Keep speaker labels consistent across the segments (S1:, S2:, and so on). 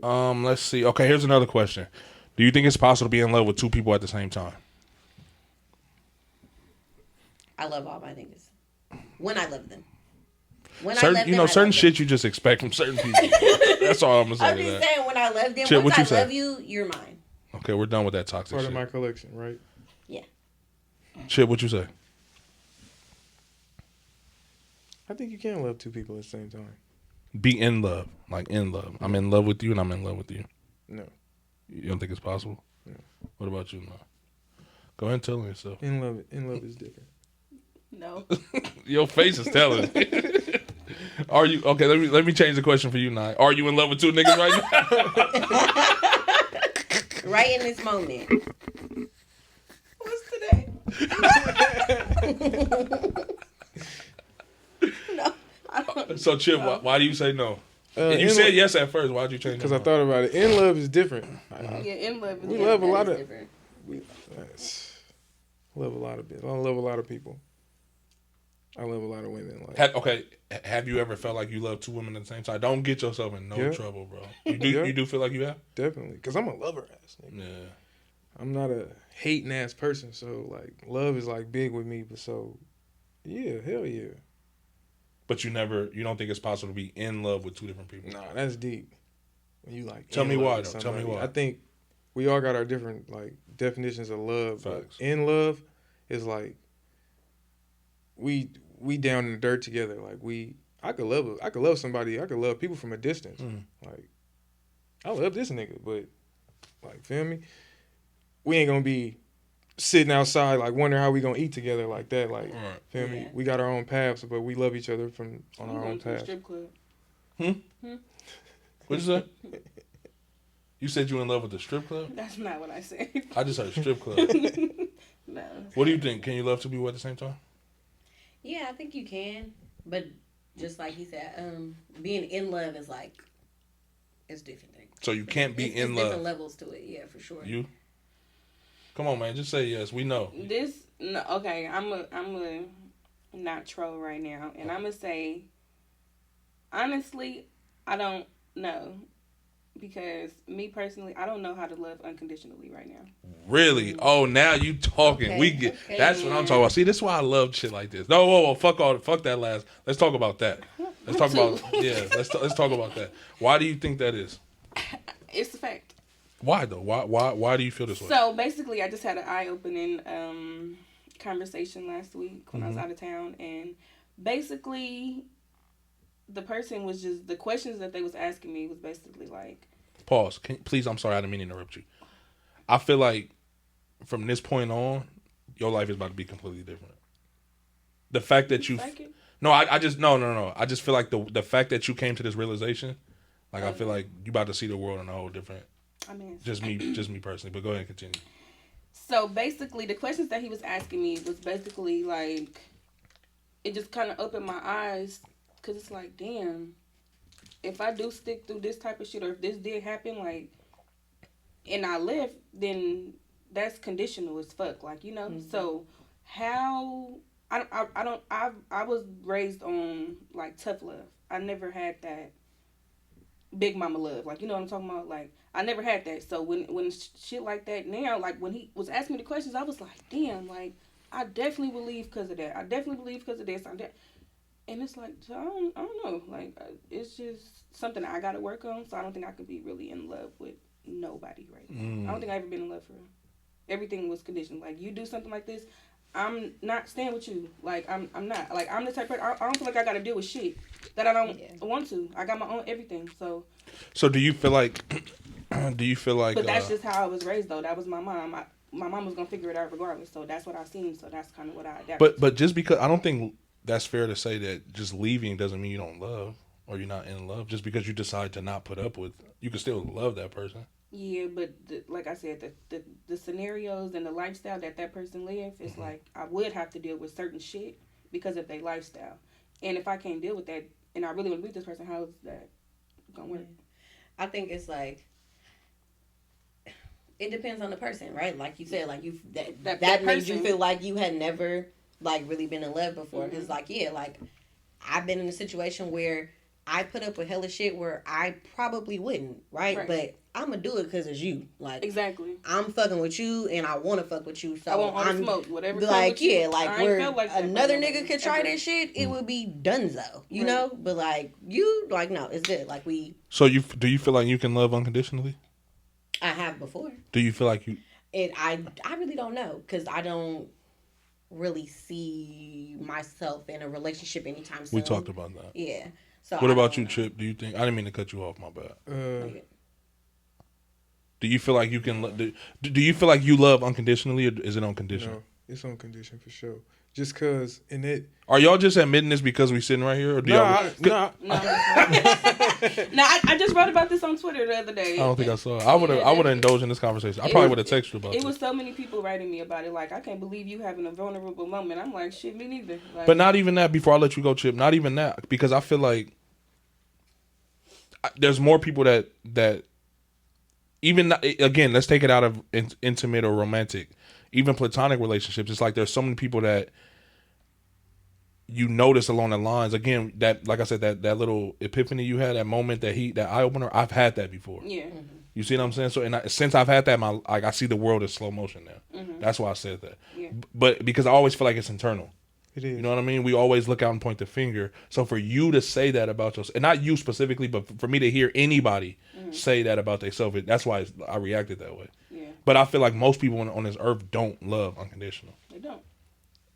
S1: Let's see. Okay, here's another question. Do you think it's possible to be in love with two people at the same time?
S2: I love all my niggas. When I love them. When I
S1: certain,
S2: love
S1: you
S2: them,
S1: know,
S2: I
S1: certain
S2: love
S1: shit
S2: them.
S1: you just expect from certain people. That's all I'm gonna say
S2: I'm
S1: to
S2: just
S1: that.
S2: saying, when I love them,
S1: Chip, what
S2: once
S1: you
S2: I
S1: say?
S2: love you, you're mine.
S1: Okay, we're done with that toxic
S3: Part
S1: shit.
S3: of my collection, right?
S2: Yeah.
S1: Chip, what you say?
S3: I think you can love two people at the same time.
S1: Be in love, like in love. I'm in love with you, and I'm in love with you.
S3: No.
S1: You don't think it's possible?
S3: No.
S1: What about you, man? Go ahead and tell me yourself.
S3: In love is different.
S4: No.
S1: Your face is telling. Are you okay? Let me change the question for you, Nye. Are you in love with two niggas right now?
S2: Right in this moment.
S4: What's today? No. I don't.
S1: So, Chip, why do you say no? You said yes at first. Why'd you change?
S3: Because I thought about it. In love is different.
S4: Yeah, in love is
S3: We
S4: different.
S3: love a lot
S2: That
S3: of.
S2: is different.
S3: Love a lot of people. I love a lot of people. I love a lot of women. Like
S1: Have you ever felt like you love two women at the same time? Don't get yourself in no trouble, bro. You do.
S3: Yeah.
S1: You do feel like you have?
S3: definitely, because I'm a lover ass nigga.
S1: Yeah.
S3: I'm not a hating ass person, so like love is like big with me. But so, yeah, hell yeah.
S1: But you don't think it's possible to be in love with two different people?
S3: Nah, that's deep. When you like,
S1: Tell
S3: in
S1: me
S3: love
S1: why,
S3: with
S1: though. Tell me
S3: somebody.
S1: why.
S3: I think we all got our different like definitions of love.
S1: Facts.
S3: But in love is like we down in the dirt together. Like I could love somebody. I could love people from a distance. Like I love this nigga, but like feel me, we ain't gonna be sitting outside like wondering how we gonna eat together like that. Like feel me, we got our own paths, but we love each other on our own
S4: To a
S3: paths.
S4: strip club.
S1: What'd you say? You said you in love with the strip club?
S4: That's not what I said.
S1: I just heard strip club.
S4: No.
S1: What do you think? Can you love two people at the same time?
S2: Yeah, I think you can. But just like he said, being in love is like, it's different things.
S1: So you can't be in
S2: It's
S1: love.
S2: different levels to it, yeah, for sure.
S1: You? Come on, man. Just say yes. We know.
S4: Okay, I'm a not troll right now, and I'm gonna say, honestly, I don't know, because me personally, I don't know how to love unconditionally right now.
S1: Really? Oh, now you talking.
S2: Okay,
S1: We get.
S2: okay,
S1: That's what I'm talking about. See, this is why I love shit like this. No, whoa. Fuck that last. Let's talk about that. Let's talk about. Yeah. Let's talk about that. Why do you think that is?
S4: It's a fact.
S1: Why though? Why do you feel this way?
S4: So basically, I just had an eye-opening conversation last week when I was out of town, and basically, the person was just, the questions that they was asking me was basically like.
S1: Pause. Please, I'm sorry, I didn't mean to interrupt you. I feel like from this point on, your life is about to be completely different. The fact that you,
S4: like it?
S1: no, I just no. I just feel like the fact that you came to this realization, like I feel like you about to see the world in a whole different.
S4: I mean,
S1: Just me personally. But go ahead and continue.
S4: So basically, the questions that he was asking me was basically like, it just kind of opened my eyes, because it's like, damn, if I do stick through this type of shit, or if this did happen, like, and I left, then that's conditional as fuck, like, you know. So how I was raised on like tough love. I never had that big mama love, like, you know what I'm talking about. Like, I never had that. So when shit like that now, like when he was asking me the questions, I was like, damn, like I definitely believe because of that. I definitely believe because of this. And it's like, so I don't know. Like, it's just something I got to work on. So I don't think I could be really in love with nobody right now. I don't think I've ever been in love for real. Everything was conditioned. Like, you do something like this, I'm not staying with you. Like, I'm not. Like, I'm the type of person, I don't feel like I got to deal with shit that I don't want to. I got my own everything. So
S1: do you feel like?
S4: But that's just how I was raised, though. That was my mom. My mom was gonna figure it out regardless. So that's what I seen. So that's kind of what I adapted.
S1: But just because I don't think that's fair to say that just leaving doesn't mean you don't love or you're not in love. Just because you decide to not put up with, you can still love that person.
S4: Yeah, but like I said, the scenarios and the lifestyle that person live, it's like I would have to deal with certain shit because of their lifestyle. And if I can't deal with that, and I really want to meet this person, how is that gonna work?
S2: I think it's like, it depends on the person, right? Like you said, like that made you feel like you had never like really been in love before. Because like, yeah, like I've been in a situation where I put up with hella shit where I probably wouldn't, right?
S4: Right.
S2: But I'm gonna do it because it's you. Like,
S4: Exactly.
S2: I'm fucking with you and I want to fuck with you. So
S4: I want all the
S2: I'm
S4: smoke, whatever. come
S2: like,
S4: with you.
S2: yeah, like
S4: I ain't
S2: where
S4: felt like that
S2: another
S4: by
S2: nigga
S4: nobody,
S2: could try
S4: ever.
S2: this shit, it would be donezo, you
S4: Right.
S2: know? But like you, like no, it's good. Like
S1: So do you feel like you can love unconditionally?
S2: I have before.
S1: Do you feel like you?
S2: I really don't know because I don't really see myself in a relationship anytime soon.
S1: We talked about that.
S2: Yeah. So
S1: What
S2: I
S1: about
S2: don't
S1: you,
S2: know.
S1: Chip? Do you think? I didn't mean to cut you off. My bad.
S2: Like,
S1: Do you feel like you can? Do you feel like you love unconditionally, or is it unconditional?
S3: No, it's on condition for sure. Just cause in it.
S1: Are y'all just admitting this because we sitting right here, or do
S3: No,
S1: y'all?
S3: no.
S4: No, I just wrote about this on Twitter the other day.
S1: I don't think I saw it. I would have indulged in this conversation. I probably would have texted you about
S4: It
S1: it.
S4: was so many people writing me about it. Like, I can't believe you having a vulnerable moment. I'm like, shit, me neither. Like,
S1: But not even that. Before I let you go, Chip. Not even that, because I feel like there's more people that even again. Let's take it out of intimate or romantic, even platonic relationships. It's like there's so many people that you notice along the lines. Again, that like I said, that little epiphany you had, that moment, that eye opener. I've had that before.
S4: Yeah.
S1: You see what I'm saying? So, since I've had that, I see the world in slow motion now. That's why I said that.
S4: Yeah.
S1: But because I always feel like it's internal.
S3: It is.
S1: You know what I mean? We always look out and point the finger. So for you to say that about yourself, and not you specifically, but for me to hear anybody say that about themselves, that's why I reacted that way.
S4: Yeah.
S1: But I feel like most people on this earth don't love unconditional.
S4: They don't.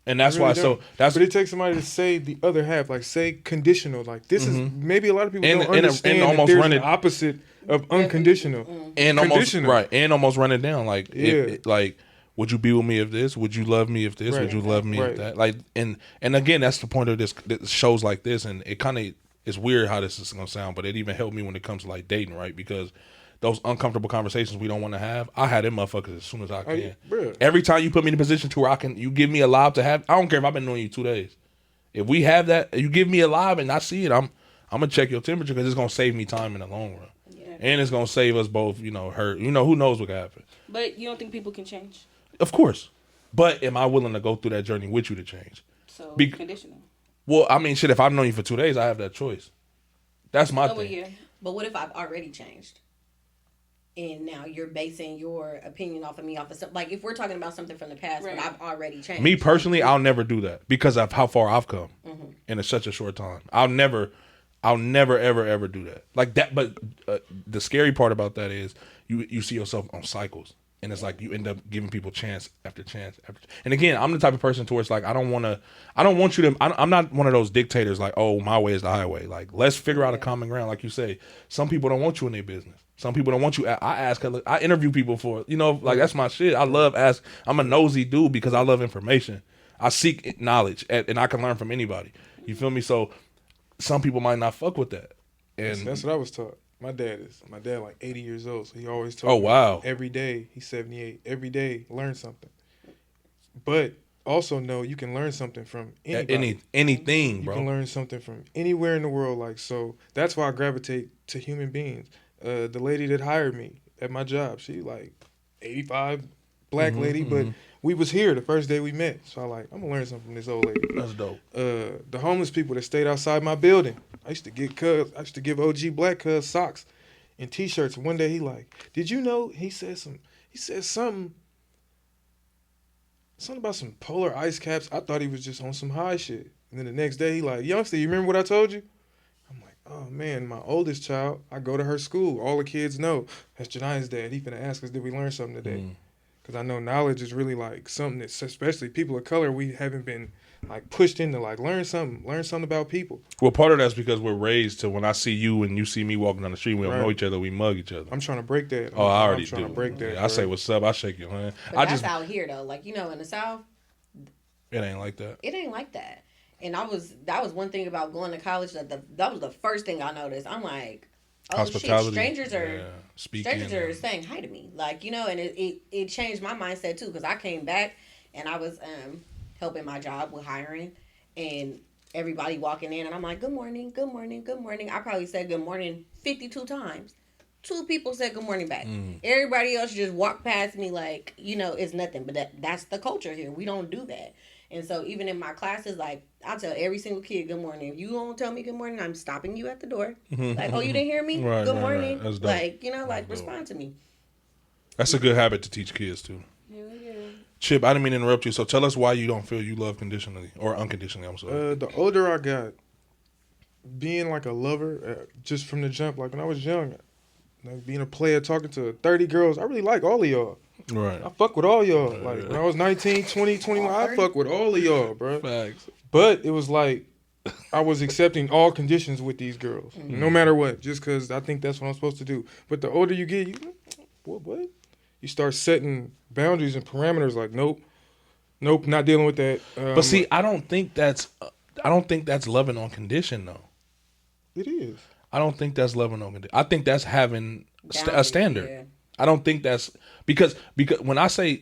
S1: And that's
S3: Really
S1: why.
S3: don't.
S1: So that's
S3: But it takes somebody to say the other half, like say conditional. Like this is maybe a lot of people don't understand
S1: and
S3: that
S1: almost
S3: there's
S1: run
S3: the
S1: it-
S3: opposite of unconditional.
S1: and almost
S3: Conditional.
S1: right, and almost run it down. Like
S3: Yeah.
S1: like, would you be with me if this? Would you love me if this?
S3: Right.
S1: Would you love me
S3: Right.
S1: if that? Like, and again, that's the point of this shows like this, and it kind of it's weird how this is gonna sound, but it even helped me when it comes to like dating, right? Because those uncomfortable conversations we don't want to have, I had them motherfuckers as soon as I can.
S3: yeah, bruh.
S1: Every time you put me in a position to where you give me a live to have, I don't care if I've been knowing you 2 days. If we have that, you give me a live and I see it, I'm gonna check your temperature because it's gonna save me time in the long run, and it's gonna save us both. Hurt. Who knows what could happen.
S4: But you don't think people can change?
S1: Of course, but am I willing to go through that journey with you to change?
S4: So conditional.
S1: Well, I mean, shit. If I've known you for 2 days, I have that choice. That's my
S4: Oh, well,
S1: thing.
S4: yeah.
S2: but what if I've already changed? And now you're basing your opinion off of something. Like if we're talking about something from the past,
S4: Right.
S2: but I've already changed.
S1: Me personally, I'll never do that because of how far I've come in such a short time. I'll never ever do that like that. But the scary part about that is you see yourself on cycles, and it's like you end up giving people chance after chance after. And again, I'm the type of person towards like I don't want you to. I'm not one of those dictators like, oh, my way is the highway. Like let's figure out a common ground. Like you say, some people don't want you in their business. Some people don't want you. I interview people for, like that's my shit. I love I'm a nosy dude because I love information. I seek knowledge and I can learn from anybody. You feel me? So some people might not fuck with that. And
S3: That's what I was taught. My dad like 80 years old, so he always told
S1: Oh,
S3: me
S1: wow.
S3: every day, he's 78, every day learn something. But also know you can learn something from anybody.
S1: anything,
S3: You
S1: bro.
S3: can learn something from anywhere in the world. Like, so that's why I gravitate to human beings. The lady that hired me at my job, she like 85, black lady, but we was here the first day we met. So I'm gonna learn something from this old lady.
S1: That's dope.
S3: The homeless people that stayed outside my building. I used to give OG Black Cuz socks and T-shirts. And one day he like, did you know? He said something about some polar ice caps. I thought he was just on some high shit. And then the next day he like, youngster, you remember what I told you? I'm like, oh man, my oldest child, I go to her school. All the kids know. That's Jania's dad. He finna ask us, did we learn something today? Because I know knowledge is really like something that, especially people of color, we haven't been like pushed into like learn something about people.
S1: Well, part of that's because we're raised to when I see you and you see me walking down the street, we don't
S3: Right.
S1: know each other, we mug each other.
S3: I'm trying to break that.
S1: Oh, I already
S3: I'm trying
S1: do.
S3: to break that.
S1: Yeah, I say what's up. I shake your hand.
S2: But that's out here though. Like in the South,
S1: It ain't like that.
S2: it ain't like that. And that was one thing about going to college that was the first thing I noticed. I'm like, oh shit, strangers are saying hi to me, like and it changed my mindset too because I came back and I was helping my job with hiring and everybody walking in and I'm like, good morning, good morning, good morning. I probably said good morning 52 times. 2 people said good morning back. Everybody else just walked past me like it's nothing. But that's the culture here. We don't do that. And so even in my classes, like I tell every single kid, good morning. If you don't tell me good morning, I'm stopping you at the door. Like, oh, you didn't hear me?
S1: Right,
S2: good
S1: right,
S2: morning.
S1: right. That's dope.
S2: Like, you know,
S1: That's
S2: like
S1: dope.
S2: respond to me.
S1: That's a good habit to teach kids too.
S4: Hell yeah.
S1: Chip, I didn't mean to interrupt you. So tell us why you don't feel you love conditionally or unconditionally. I'm sorry.
S3: The older I got, being like a lover, just from the jump, like when I was young, like being a player, talking to 30 girls, I really like all of y'all.
S1: Right.
S3: I fuck with all y'all. Like when I was 19, 20, 21, I fuck with all of y'all, bro.
S1: Facts.
S3: But it was like I was accepting all conditions with these girls, no matter what, just because I think that's what I'm supposed to do. But the older you get, what? You start setting boundaries and parameters. Like, nope, not dealing with that.
S1: But see, I don't think that's loving on condition though.
S3: It is.
S1: I don't think that's loving on condition. I think that's having a standard.
S2: Yeah.
S1: I don't think that's because when I say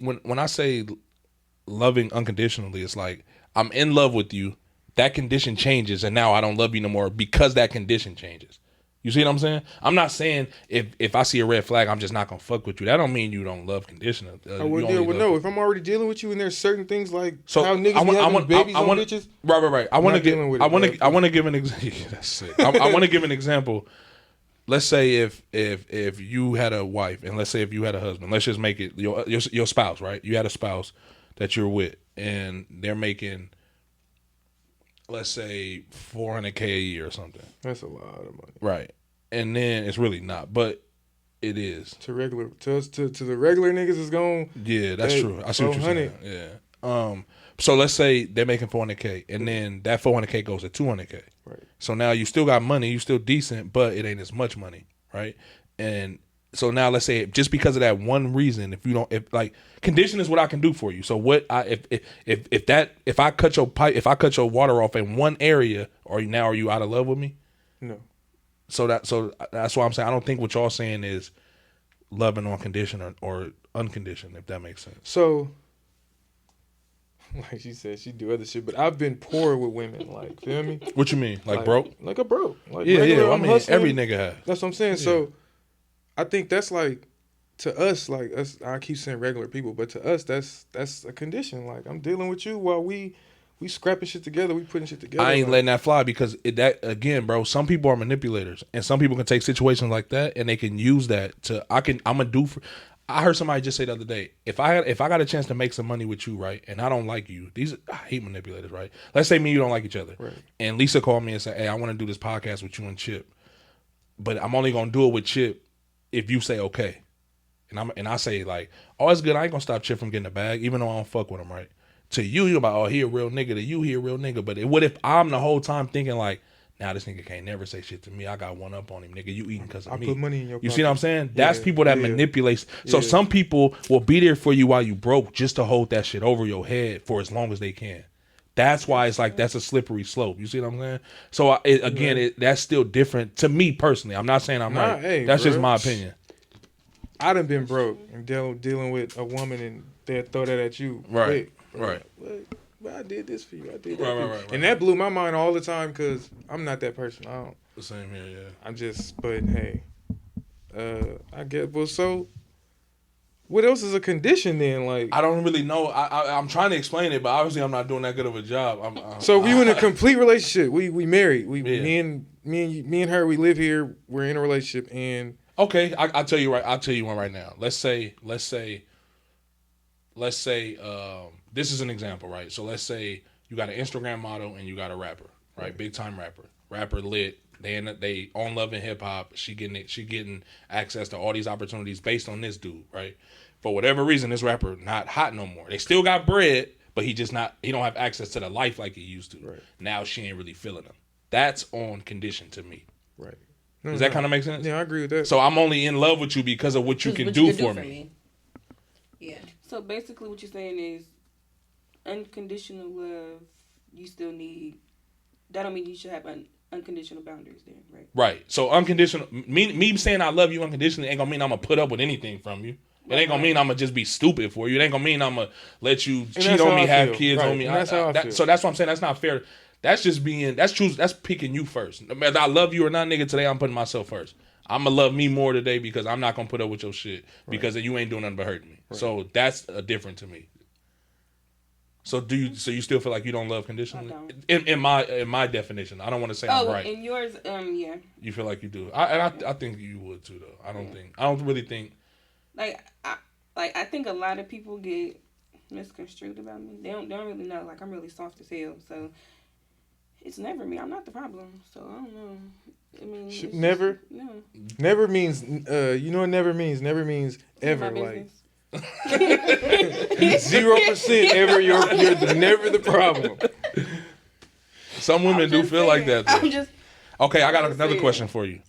S1: loving unconditionally, it's like I'm in love with you. That condition changes, and now I don't love you no more because that condition changes. You see what I'm saying? I'm not saying if I see a red flag, I'm just not gonna fuck with you. That don't mean you don't love conditional.
S3: I wouldn't deal with no. If I'm already dealing with you, and there's certain things like how niggas having babies on bitches.
S1: Right. I want to give an example. That's sick. I want to give an example. Let's say if you had a wife, and let's say if you had a husband. Let's just make it your spouse, right? You had a spouse that you're with, and they're making, let's say, $400K a year or something.
S3: That's a lot of money,
S1: right? And then it's really not, but it is
S3: to the regular niggas is going.
S1: Yeah, that's true. I see what you're saying. Yeah. So let's say they're making $400K, and then that $400K goes to $200K.
S3: Right.
S1: So now you still got money, you still decent, but it ain't as much money, right? And so now let's say just because of that one reason, if condition is what I can do for you. So what if I cut your water off in one area, are you out of love with me?
S3: No.
S1: So that's why I'm saying I don't think what y'all saying is loving on condition or unconditioned, if that makes sense.
S3: So, like she said, she do other shit, but I've been poor with women. Like, feel me?
S1: What you mean? Like broke?
S3: Like a broke. Like
S1: yeah. I mean,
S3: hustling.
S1: every nigga has.
S3: That's what I'm saying. Yeah. So, I think that's like, to us, like us. I keep saying regular people, but to us, that's a condition. Like, I'm dealing with you while we scrapping shit together. We putting shit together.
S1: I ain't letting that fly because that again, bro. Some people are manipulators, and some people can take situations like that and they can use that to. I heard somebody just say the other day, if I got a chance to make some money with you, right, and I don't like you, I hate manipulators, right? Let's say me and you don't like each other,
S3: right? And
S1: Lisa called me and said, "Hey, I want to do this podcast with you and Chip, but I'm only gonna do it with Chip if you say okay." And I say like, "Oh, it's good. I ain't gonna stop Chip from getting a bag, even though I don't fuck with him, right?" To you, you're like, "Oh, he a real nigga." To you, he a real nigga. But what if I'm the whole time thinking like, "Nah, this nigga can't never say shit to me. I got one up on him, nigga. You eating because of me."
S3: I put money in your pocket.
S1: You see what I'm saying? That's people that manipulate. So some people will be there for you while you broke just to hold that shit over your head for as long as they can. That's why it's like that's a slippery slope. You see what I'm saying? So that's still different to me personally. I'm not saying I'm right.
S3: Hey,
S1: that's
S3: bro.
S1: just my opinion.
S3: I done been broke and dealing with a woman and they'll throw that at you.
S1: Right.
S3: But I did this for you. I did that for you. Right. And that blew my mind all the time because I'm not that person. I don't.
S1: The same here, yeah.
S3: I'm just, but hey, I get. Well, so what else is a condition then? Like,
S1: I don't really know. I'm trying to explain it, but obviously I'm not doing that good of a job.
S3: So we in a complete relationship. We married. Me and her. We live here. We're in a relationship and.
S1: Okay, I'll tell you one right now. Let's say this is an example, right? So let's say you got an Instagram model and you got a rapper, right? Big time rapper lit. They on Love and Hip Hop. She getting access to all these opportunities based on this dude, right? For whatever reason, this rapper not hot no more. They still got bread, but he don't have access to the life like he used to.
S3: Right.
S1: Now she ain't really feeling him. That's on condition to me.
S3: Right.
S1: Does that kind of make sense?
S3: Yeah, I agree with that.
S1: So I'm only in love with you because of what you can do for me.
S2: Yeah.
S4: So basically what you're saying is unconditional love, you still need, that don't mean you should have unconditional boundaries then, right?
S1: Right. So unconditional, me saying I love you unconditionally ain't gonna mean I'm gonna put up with anything from you. It ain't gonna mean I'm gonna just be stupid for you. It ain't gonna mean I'm gonna let you cheat on me, have kids on me.
S3: That's how I feel.
S1: So that's what I'm saying. That's not fair. That's just that's picking you first. Whether I love you or not, nigga, today I'm putting myself first. I'm gonna love me more today because I'm not gonna put up with your shit because you ain't doing nothing but hurting me. Right. So that's different to me. So do you? So you still feel like you don't love conditionally?
S4: I don't.
S1: In my definition, I don't want to say I'm right.
S4: In yours, yeah.
S1: You feel like you do. I think you would too, though. I don't really think.
S4: I think a lot of people get misconstrued about me. They don't really know. Like, I'm really soft as hell. So it's never me. I'm not the problem. So I don't know. I mean,
S3: never.
S4: No.
S3: Never means. You know what never means? Never means ever. Like 0% ever. You're never the problem.
S1: Some women do feel like that. Though.
S4: I'm just.
S1: Okay, I got another question for you.